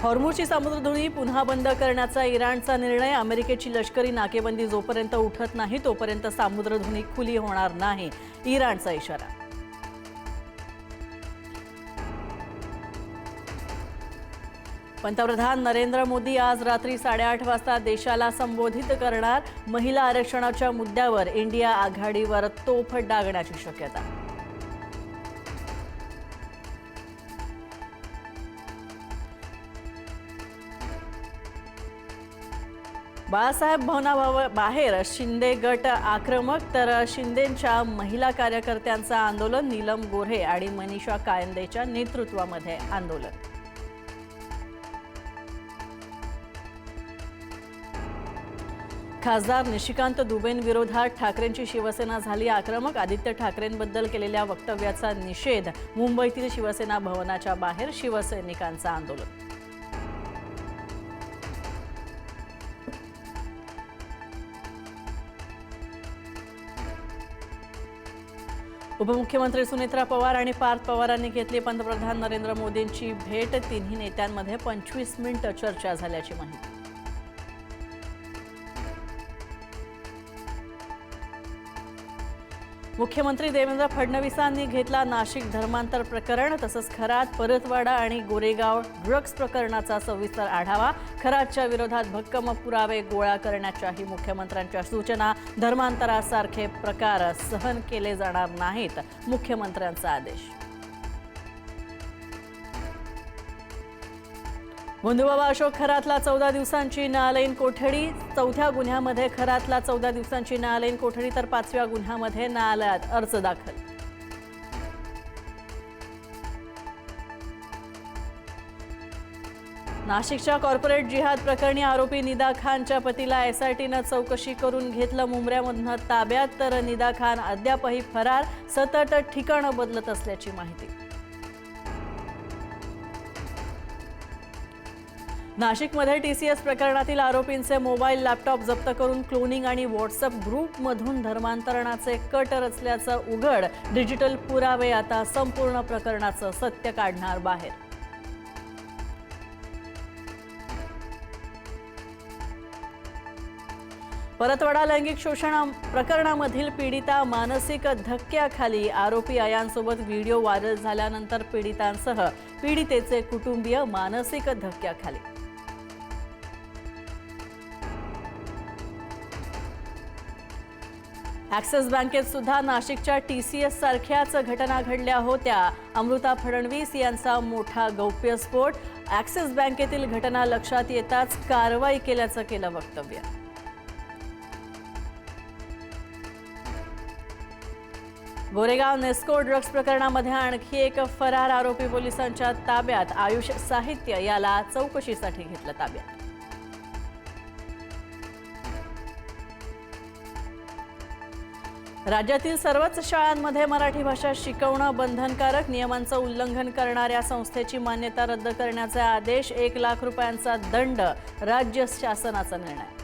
हॉर्मुझची सामुद्रधुनी पुन्हा बंद करण्याचा इराणचा निर्णय। अमेरिकेची लष्करी नाकेबंदी जोपर्यंत उठत नाही तोपर्यंत सामुद्रधुनी खुली होणार नाही, इराणचा इशारा। पंतप्रधान नरेंद्र मोदी आज रात्री 8:30 वाजता देशाला संबोधित करणार। महिला आरक्षणाच्या मुद्द्यावर इंडिया आघाडीवर तोफ डागण्याची शक्यता। बाळासाहेब भवनाबाहेर शिंदे गट आक्रमक, तर शिंदेंच्या महिला कार्यकर्त्यांचं आंदोलन। नीलम गोऱ्हे आणि मनीषा कायंदेच्या नेतृत्वामध्ये आंदोलन। खासदार निशिकांत दुबेंविरोधात ठाकरेंची शिवसेना झाली आक्रमक। आदित्य ठाकरेंबद्दल केलेल्या वक्तव्याचा निषेध। मुंबईतील शिवसेना भवनाच्या बाहेर शिवसैनिकांचं आंदोलन। उपमुख्यमंत्री सुनेत्रा पवार आणि पार्थ पवारांनी घेतली पंतप्रधान नरेंद्र मोदींची भेट। तिन्ही नेत्यांमध्ये 25 मिनिटं चर्चा झाल्याची माहिती। मुख्यमंत्री देवेंद्र फडणवीसांनी घेतला नाशिक धर्मांतर प्रकरण तसंच खरात, परतवाडा आणि गोरेगाव ड्रग्ज प्रकरणाचा सविस्तर आढावा। खरातच्या विरोधात भक्कम पुरावे गोळा करण्याच्याही मुख्यमंत्र्यांच्या सूचना। धर्मांतरासारखे प्रकार सहन केले जाणार नाहीत, मुख्यमंत्र्यांचा आदेश। बंधुबाबा अशोक खरातला 14 दिवसांची न्यायालयीन कोठडी। चौथ्या गुन्ह्यामध्ये खरातला 14 दिवसांची न्यायालयीन कोठडी, तर 5व्या गुन्ह्यामध्ये न्यायालयात अर्ज दाखल। नाशिकच्या कॉर्पोरेट जिहाद प्रकरणी आरोपी निदा खानच्या पतीला एसआयटीनं चौकशी करून घेतलं मुंबऱ्यामधून ताब्यात, तर निदा खान अद्यापही फरार, सतत ठिकाणं बदलत असल्याची माहिती। नाशिकमध्ये टीसीएस प्रकरणातील आरोपींचे मोबाईल, लॅपटॉप जप्त करून क्लोनिंग आणि व्हॉट्सअप ग्रुपमधून धर्मांतरणाचे कट रचल्याचं उघड। डिजिटल पुरावे आता संपूर्ण प्रकरणाचं सत्य काढणार बाहेर। परतवाडा लैंगिक शोषण प्रकरणामधील पीडिता मानसिक धक्क्याखाली। आरोपी अयांसोबत व्हिडिओ व्हायरल झाल्यानंतर पीडितांसह पीडितेचे कुटुंबीय मानसिक धक्क्याखाली। ॲक्सिस बँकेत सुद्धा नाशिकच्या टीसीएस सारख्याच घटना घडल्या होत्या। अमृता फडणवीस यांचा मोठा गौप्यस्फोट। ॲक्सिस बँकेतील घटना लक्षात येताच कारवाई केल्याचं केलं वक्तव्य। गोरेगाव नेस्को ड्रग्ज प्रकरणामध्ये आणखी एक फरार आरोपी पोलिसांच्या ताब्यात। आयुष साहित्य याला चौकशीसाठी घेतलं ताब्यात। राज्यातील सर्वच शाळांमध्ये मराठी भाषा शिकवणं बंधनकारक। नियमांचं उल्लंघन करणाऱ्या संस्थेची मान्यता रद्द करण्याचे आदेश। 1 लाख रुपयांचा दंड, राज्य शासनाचा निर्णय।